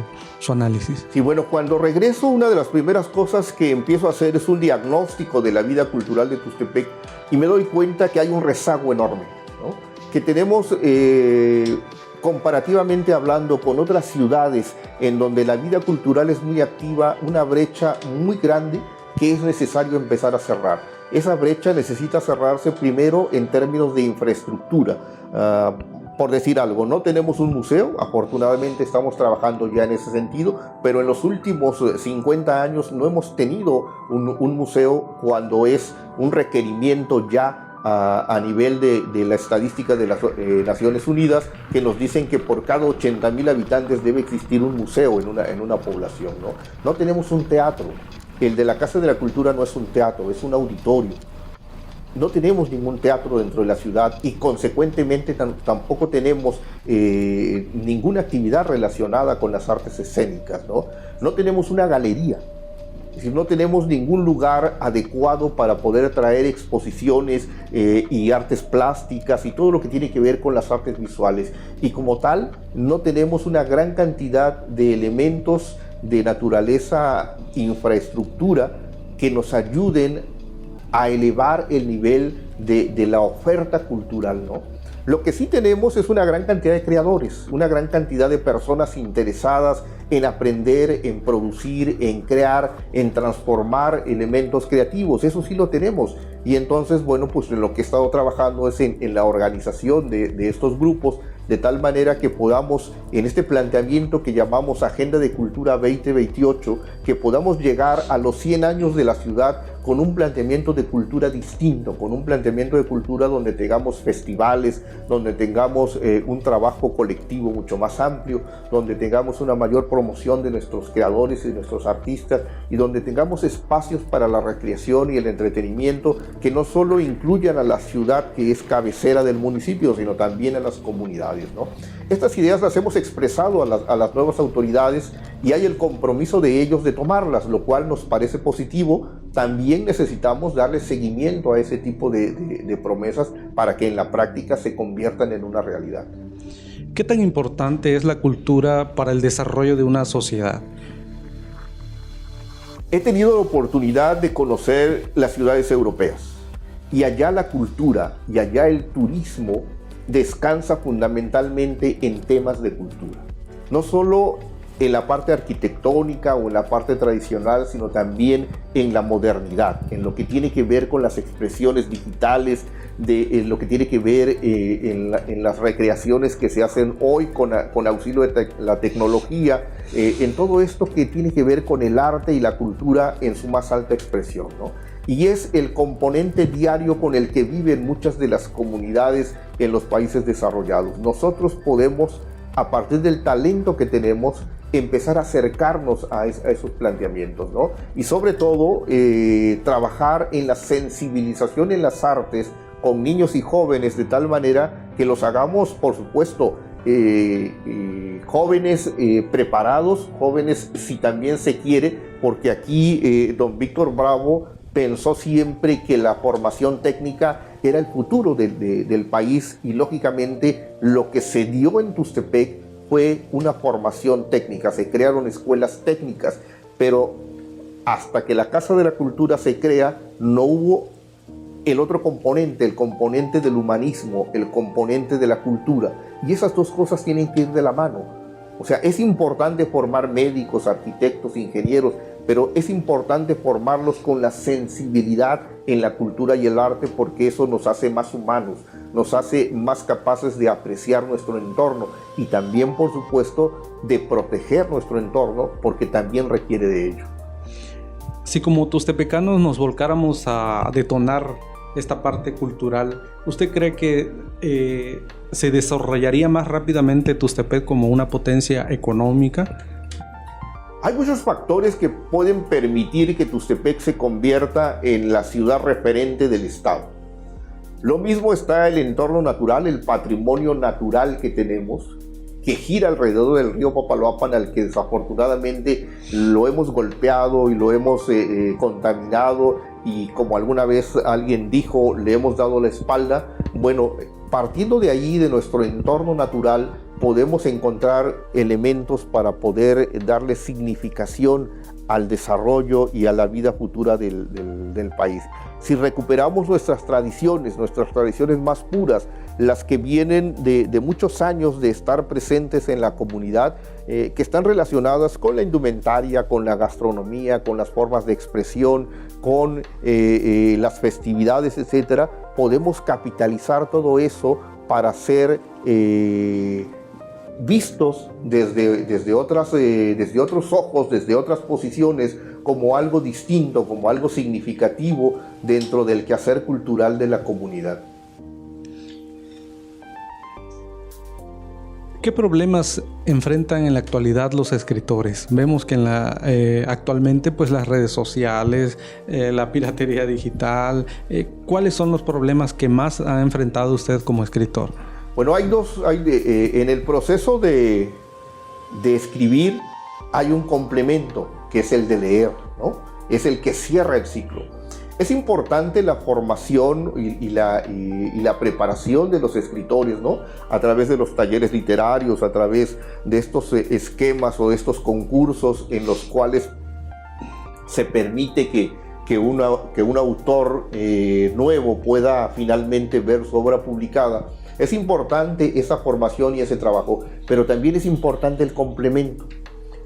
S1: análisis?
S2: Sí, bueno, cuando regreso, una de las primeras cosas que empiezo a hacer es un diagnóstico de la vida cultural de Tustepec y me doy cuenta que hay un rezago enorme, ¿no? Que tenemos, comparativamente hablando con otras ciudades en donde la vida cultural es muy activa, una brecha muy grande que es necesario empezar a cerrar. Esa brecha necesita cerrarse primero en términos de infraestructura. Por decir algo, no tenemos un museo, afortunadamente estamos trabajando ya en ese sentido, pero en los últimos 50 años no hemos tenido un museo cuando es un requerimiento ya a nivel de la estadística de las Naciones Unidas, que nos dicen que por cada 80.000 habitantes debe existir un museo en una población, ¿no? No tenemos un teatro. El de la Casa de la Cultura no es un teatro, es un auditorio. No tenemos ningún teatro dentro de la ciudad y consecuentemente tampoco tenemos ninguna actividad relacionada con las artes escénicas, ¿no? No tenemos una galería. Es decir, no tenemos ningún lugar adecuado para poder traer exposiciones y artes plásticas y todo lo que tiene que ver con las artes visuales. Y como tal, no tenemos una gran cantidad de elementos de naturaleza, infraestructura, que nos ayuden a elevar el nivel de la oferta cultural, ¿no? Lo que sí tenemos es una gran cantidad de creadores, una gran cantidad de personas interesadas en aprender, en producir, en crear, en transformar elementos creativos. Eso sí lo tenemos. Y entonces, bueno, pues en lo que he estado trabajando es en la organización de estos grupos, de tal manera que podamos, en este planteamiento que llamamos Agenda de Cultura 2028, que podamos llegar a los 100 años de la ciudad con un planteamiento de cultura distinto, con un planteamiento de cultura donde tengamos festivales, donde tengamos un trabajo colectivo mucho más amplio, donde tengamos una mayor promoción de nuestros creadores y de nuestros artistas y donde tengamos espacios para la recreación y el entretenimiento que no solo incluyan a la ciudad que es cabecera del municipio, sino también a las comunidades, ¿no? Estas ideas las hemos expresado a las nuevas autoridades y hay el compromiso de ellos de tomarlas, lo cual nos parece positivo. También necesitamos darle seguimiento a ese tipo de promesas para que en la práctica se conviertan en una realidad.
S1: ¿Qué tan importante es la cultura para el desarrollo de una sociedad?
S2: He tenido la oportunidad de conocer las ciudades europeas y allá la cultura y allá el turismo descansa fundamentalmente en temas de cultura. No solo en la parte arquitectónica o en la parte tradicional, sino también en la modernidad, en lo que tiene que ver con las expresiones digitales, en lo que tiene que ver en las recreaciones que se hacen hoy con auxilio de la tecnología, en todo esto que tiene que ver con el arte y la cultura en su más alta expresión, ¿no? Y es el componente diario con el que viven muchas de las comunidades en los países desarrollados. Nosotros podemos, a partir del talento que tenemos, empezar a acercarnos a esos planteamientos, ¿no? Y sobre todo, trabajar en la sensibilización en las artes con niños y jóvenes de tal manera que los hagamos, por supuesto, jóvenes preparados, jóvenes si también se quiere, porque aquí don Víctor Bravo pensó siempre que la formación técnica era el futuro del país y lógicamente lo que se dio en Tustepec fue una formación técnica, se crearon escuelas técnicas, pero hasta que la Casa de la Cultura se crea no hubo el otro componente, el componente del humanismo, el componente de la cultura, y esas dos cosas tienen que ir de la mano. O sea, es importante formar médicos, arquitectos, ingenieros, pero es importante formarlos con la sensibilidad en la cultura y el arte, porque eso nos hace más humanos, nos hace más capaces de apreciar nuestro entorno y también, por supuesto, de proteger nuestro entorno, porque también requiere de ello.
S1: Si como tustepecanos nos volcáramos a detonar esta parte cultural, ¿usted cree que se desarrollaría más rápidamente Tustepec como una potencia económica?
S2: Hay muchos factores que pueden permitir que Tustepec se convierta en la ciudad referente del Estado. Lo mismo está el entorno natural, el patrimonio natural que tenemos, que gira alrededor del río Papaloapan, al que desafortunadamente lo hemos golpeado y lo hemos contaminado, y como alguna vez alguien dijo, le hemos dado la espalda. Bueno, partiendo de ahí, de nuestro entorno natural, podemos encontrar elementos para poder darle significación al desarrollo y a la vida futura del país. Si recuperamos nuestras tradiciones más puras, las que vienen de muchos años de estar presentes en la comunidad, que están relacionadas con la indumentaria, con la gastronomía, con las formas de expresión, con las festividades, etcétera, podemos capitalizar todo eso para ser vistos desde otros ojos, desde otras posiciones, como algo distinto, como algo significativo dentro del quehacer cultural de la comunidad.
S1: ¿Qué problemas enfrentan en la actualidad los escritores? Vemos que actualmente pues, las redes sociales, la piratería digital, ¿cuáles son los problemas que más ha enfrentado usted como escritor?
S2: Bueno, en el proceso de escribir hay un complemento, que es el de leer, ¿no? Es el que cierra el ciclo. Es importante la formación y la preparación de los escritores, ¿no? A través de los talleres literarios, a través de estos esquemas o de estos concursos en los cuales se permite que un autor nuevo pueda finalmente ver su obra publicada. Es importante esa formación y ese trabajo, pero también es importante el complemento,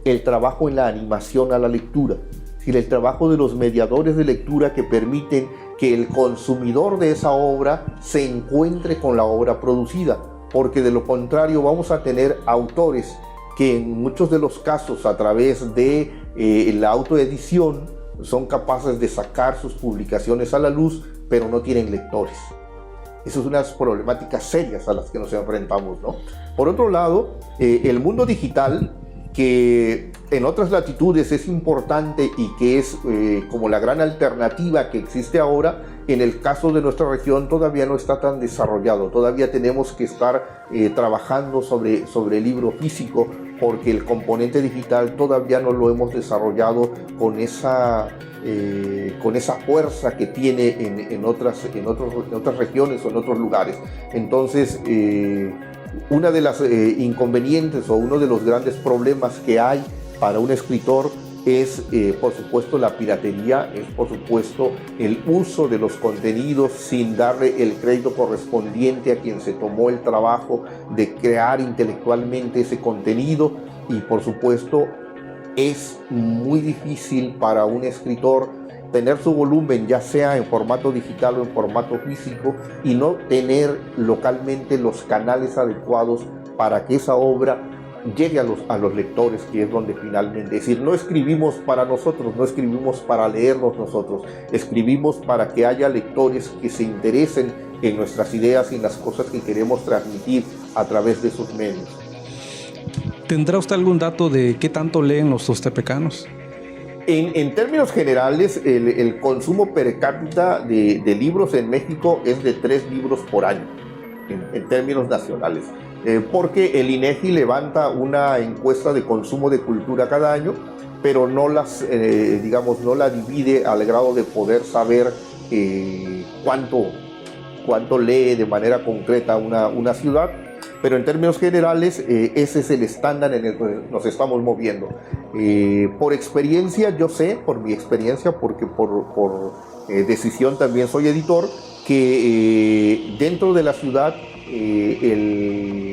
S2: el trabajo en la animación a la lectura, el trabajo de los mediadores de lectura que permiten que el consumidor de esa obra se encuentre con la obra producida, porque de lo contrario vamos a tener autores que en muchos de los casos, a través de la autoedición, son capaces de sacar sus publicaciones a la luz, pero no tienen lectores. Esas son unas problemáticas serias a las que nos enfrentamos, ¿no? Por otro lado, el mundo digital, que en otras latitudes es importante y que es como la gran alternativa que existe ahora, en el caso de nuestra región todavía no está tan desarrollado. Todavía tenemos que estar trabajando sobre el libro físico, porque el componente digital todavía no lo hemos desarrollado con esa fuerza que tiene en otras regiones o en otros lugares. Entonces, una de las inconvenientes o uno de los grandes problemas que hay para un escritor es, por supuesto, la piratería, es, por supuesto, el uso de los contenidos sin darle el crédito correspondiente a quien se tomó el trabajo de crear intelectualmente ese contenido, y, por supuesto, es muy difícil para un escritor tener su volumen, ya sea en formato digital o en formato físico, y no tener localmente los canales adecuados para que esa obra llegue a los lectores, que es donde finalmente, es decir, no escribimos para nosotros, no escribimos para leernos nosotros, escribimos para que haya lectores que se interesen en nuestras ideas y en las cosas que queremos transmitir a través de esos medios.
S1: ¿Tendrá usted algún dato de qué tanto leen los tustepecanos?
S2: En términos generales, el consumo per cápita de libros en México es de 3 libros por año, en términos nacionales. Porque el INEGI levanta una encuesta de consumo de cultura cada año, pero no la divide al grado de poder saber cuánto lee de manera concreta una ciudad. Pero en términos generales, ese es el estándar en el que nos estamos moviendo. Por experiencia, yo sé, por mi experiencia, porque por decisión también soy editor, que dentro de la ciudad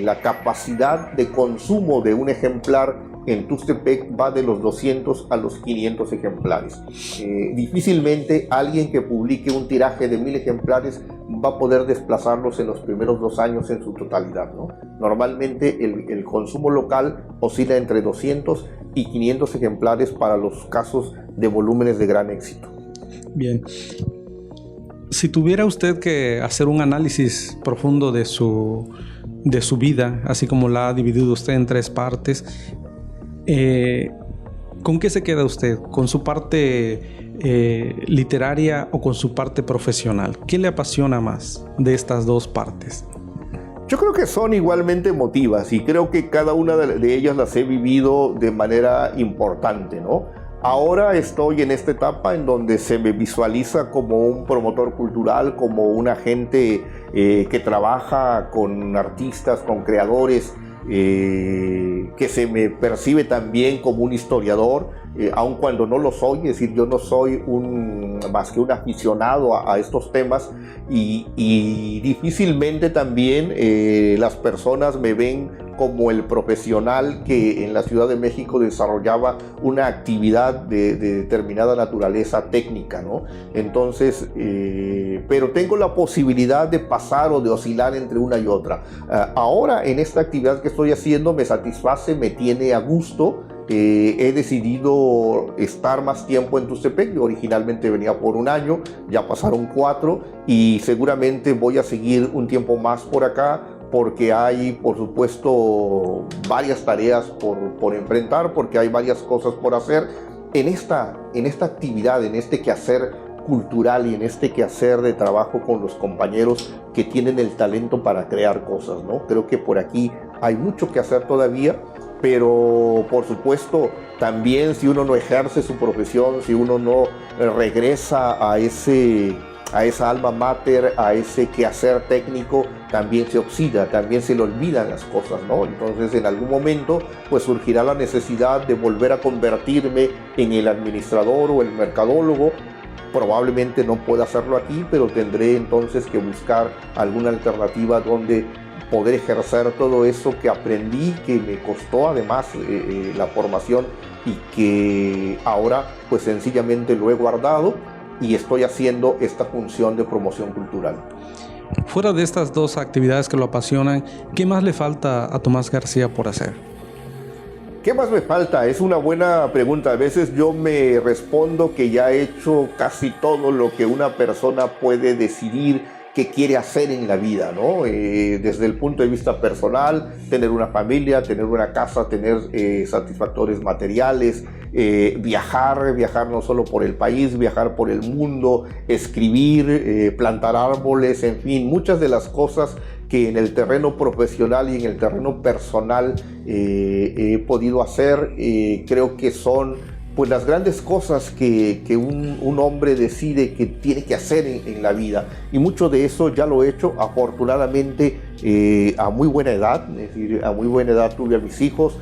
S2: la capacidad de consumo de un ejemplar en Tuxtepec va de los 200 a los 500 ejemplares. Difícilmente alguien que publique un tiraje de 1000 ejemplares va a poder desplazarlos en los primeros 2 años en su totalidad, ¿no? Normalmente el consumo local oscila entre 200 y 500 ejemplares para los casos de volúmenes de gran éxito.
S1: Bien. Si tuviera usted que hacer un análisis profundo de su vida, así como la ha dividido usted en 3 partes, ¿Con qué se queda usted? ¿Con su parte literaria o con su parte profesional? ¿Qué le apasiona más de estas dos partes?
S2: Yo creo que son igualmente emotivas y creo que cada una de ellas las he vivido de manera importante, ¿no? Ahora estoy en esta etapa en donde se me visualiza como un promotor cultural, como un agente que trabaja con artistas, con creadores, que se me percibe también como un historiador, aun cuando no lo soy, es decir, yo no soy más que un aficionado a estos temas y difícilmente también las personas me ven como el profesional que en la Ciudad de México desarrollaba una actividad de determinada naturaleza técnica, ¿no? Entonces, pero tengo la posibilidad de pasar o de oscilar entre una y otra. Ahora, en esta actividad que estoy haciendo, me satisface, me tiene a gusto. He decidido estar más tiempo en Tuxtepec. Yo originalmente venía por 1 año, ya pasaron 4 y seguramente voy a seguir un tiempo más por acá, porque hay, por supuesto, varias tareas por enfrentar, porque hay varias cosas por hacer en esta actividad, en este quehacer cultural y en este quehacer de trabajo con los compañeros que tienen el talento para crear cosas, ¿no? Creo que por aquí hay mucho que hacer todavía, pero por supuesto también si uno no ejerce su profesión, si uno no regresa a esa alma mater, a ese quehacer técnico, también se oxida, también se le olvidan las cosas, ¿no? Entonces en algún momento pues surgirá la necesidad de volver a convertirme en el administrador o el mercadólogo. Probablemente no pueda hacerlo aquí, pero tendré entonces que buscar alguna alternativa donde poder ejercer todo eso que aprendí, que me costó además la formación y que ahora pues sencillamente lo he guardado y estoy haciendo esta función de promoción cultural.
S1: Fuera de estas dos actividades que lo apasionan, ¿qué más le falta a Tomás García por hacer?
S2: ¿Qué más me falta? Es una buena pregunta. A veces yo me respondo que ya he hecho casi todo lo que una persona puede decidir que quiere hacer en la vida, ¿no? Desde el punto de vista personal, tener una familia, tener una casa, tener satisfactores materiales, viajar no solo por el país, viajar por el mundo, escribir, plantar árboles, en fin, muchas de las cosas que en el terreno profesional y en el terreno personal he podido hacer, creo que son pues las grandes cosas que un hombre decide que tiene que hacer en la vida, y mucho de eso ya lo he hecho afortunadamente a muy buena edad. Es decir, a muy buena edad tuve a mis hijos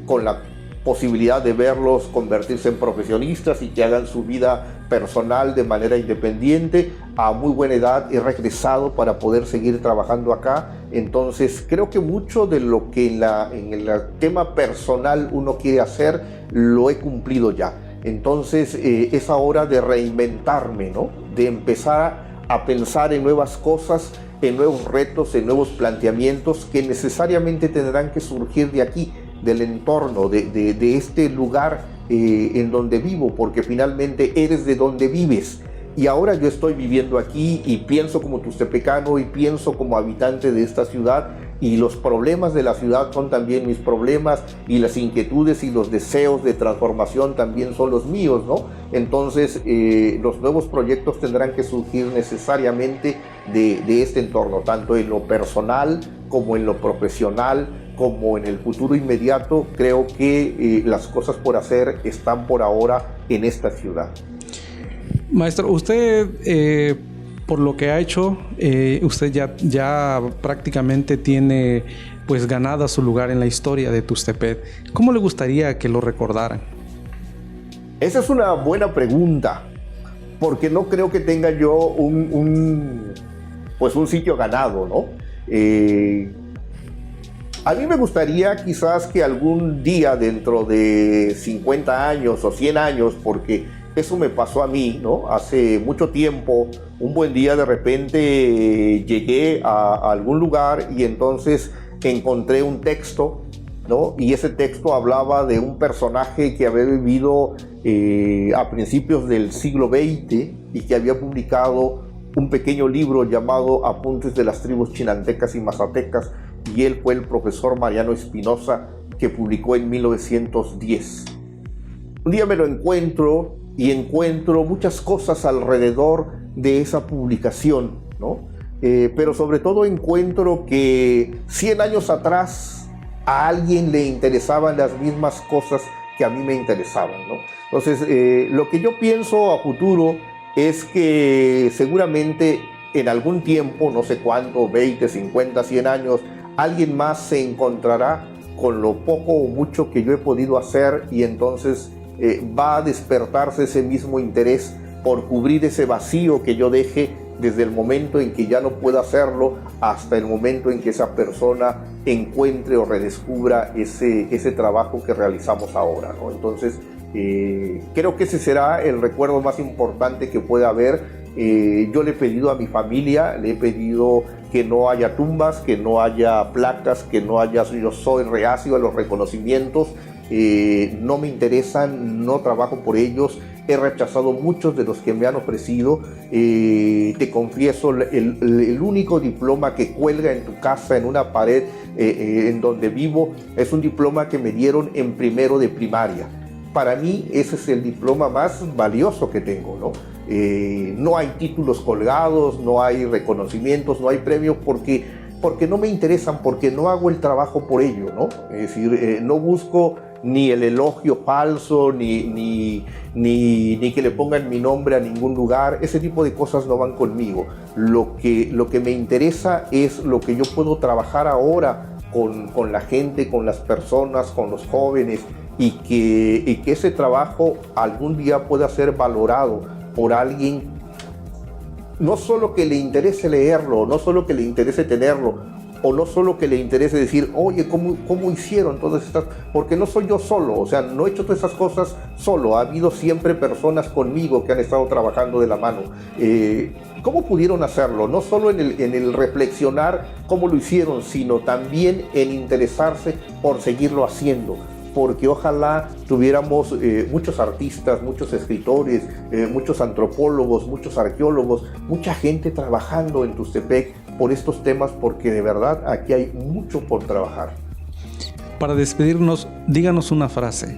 S2: con la posibilidad de verlos convertirse en profesionistas y que hagan su vida personal de manera independiente. A muy buena edad he regresado para poder seguir trabajando acá. Entonces creo que mucho de lo que en el tema personal uno quiere hacer lo he cumplido ya. Entonces es hora de reinventarme, ¿no? De empezar a pensar en nuevas cosas, en nuevos retos, en nuevos planteamientos que necesariamente tendrán que surgir de aquí, del entorno, de este lugar en donde vivo, porque finalmente eres de donde vives. Y ahora yo estoy viviendo aquí y pienso como tuxtepecano y pienso como habitante de esta ciudad, y los problemas de la ciudad son también mis problemas, y las inquietudes y los deseos de transformación también son los míos, ¿no? Entonces los nuevos proyectos tendrán que surgir necesariamente de este entorno, tanto en lo personal como en lo profesional, como en el futuro inmediato. Creo que las cosas por hacer están por ahora en esta ciudad.
S1: Maestro, usted, por lo que ha hecho, usted ya prácticamente tiene pues ganada su lugar en la historia de Tuxtepec. ¿Cómo le gustaría que lo recordaran?
S2: Esa es una buena pregunta, porque no creo que tenga yo un sitio ganado, ¿no? A mí me gustaría quizás que algún día, dentro de 50 años o 100 años, porque eso me pasó a mí, ¿no? Hace mucho tiempo, un buen día de repente llegué a algún lugar y entonces encontré un texto, ¿no? Y ese texto hablaba de un personaje que había vivido a principios del siglo XX y que había publicado un pequeño libro llamado Apuntes de las tribus chinantecas y mazatecas, y él fue el profesor Mariano Espinosa, que publicó en 1910. Un día me lo encuentro y encuentro muchas cosas alrededor de esa publicación, ¿no? Pero sobre todo encuentro que 100 años atrás a alguien le interesaban las mismas cosas que a mí me interesaban, ¿no? Entonces, lo que yo pienso a futuro es que seguramente en algún tiempo, no sé cuánto, 20, 50, 100 años, alguien más se encontrará con lo poco o mucho que yo he podido hacer y entonces va a despertarse ese mismo interés por cubrir ese vacío que yo deje desde el momento en que ya no pueda hacerlo hasta el momento en que esa persona encuentre o redescubra ese trabajo que realizamos ahora, ¿no? Entonces, creo que ese será el recuerdo más importante que pueda haber. Yo le he pedido a mi familia, le he pedido que no haya tumbas, que no haya placas, que no haya, yo soy reacio a los reconocimientos, no me interesan, no trabajo por ellos, he rechazado muchos de los que me han ofrecido. Te confieso, el único diploma que cuelga en tu casa, en una pared en donde vivo, es un diploma que me dieron en primero de primaria. Para mí ese es el diploma más valioso que tengo, ¿no? No hay títulos colgados, no hay reconocimientos, no hay premios porque no me interesan, porque no hago el trabajo por ello, ¿no? Es decir, no busco ni el elogio falso, ni que le pongan mi nombre a ningún lugar. Ese tipo de cosas no van conmigo. Lo que me interesa es lo que yo puedo trabajar ahora con la gente, con las personas, con los jóvenes, y que ese trabajo algún día pueda ser valorado por alguien, no solo que le interese leerlo, no solo que le interese tenerlo, o no solo que le interese decir, oye, ¿cómo hicieron todas estas? Porque no soy yo solo, o sea, no he hecho todas esas cosas solo, ha habido siempre personas conmigo que han estado trabajando de la mano. ¿Cómo pudieron hacerlo? No solo en el reflexionar cómo lo hicieron, sino también en interesarse por seguirlo haciendo. Porque ojalá tuviéramos muchos artistas, muchos escritores, muchos antropólogos, muchos arqueólogos, mucha gente trabajando en Tuxtepec por estos temas, porque de verdad aquí hay mucho por trabajar.
S1: Para despedirnos, díganos una frase.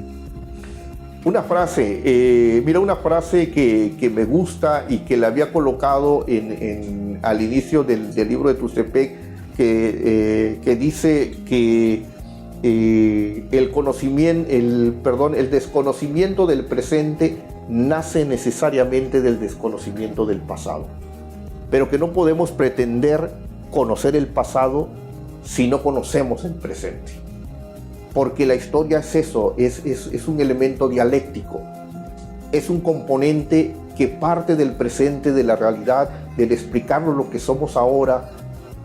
S2: Una frase, mira, una frase que me gusta y que la había colocado al inicio del libro de Tuxtepec, que dice que el desconocimiento del presente nace necesariamente del desconocimiento del pasado, pero que no podemos pretender conocer el pasado si no conocemos el presente, porque la historia es eso, es un elemento dialéctico, es un componente que parte del presente, de la realidad, del explicarnos lo que somos ahora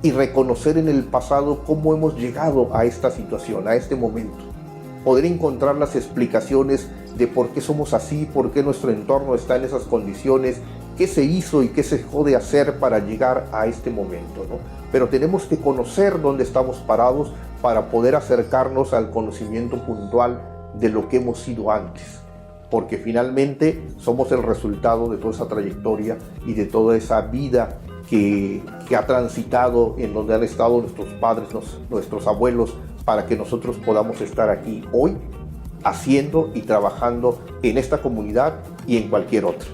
S2: y reconocer en el pasado cómo hemos llegado a esta situación, a este momento. Poder encontrar las explicaciones de por qué somos así, por qué nuestro entorno está en esas condiciones, qué se hizo y qué se dejó de hacer para llegar a este momento, ¿no? Pero tenemos que conocer dónde estamos parados para poder acercarnos al conocimiento puntual de lo que hemos sido antes, porque finalmente somos el resultado de toda esa trayectoria y de toda esa vida que ha transitado, en donde han estado nuestros padres, nuestros abuelos, para que nosotros podamos estar aquí hoy haciendo y trabajando en esta comunidad y en cualquier otra.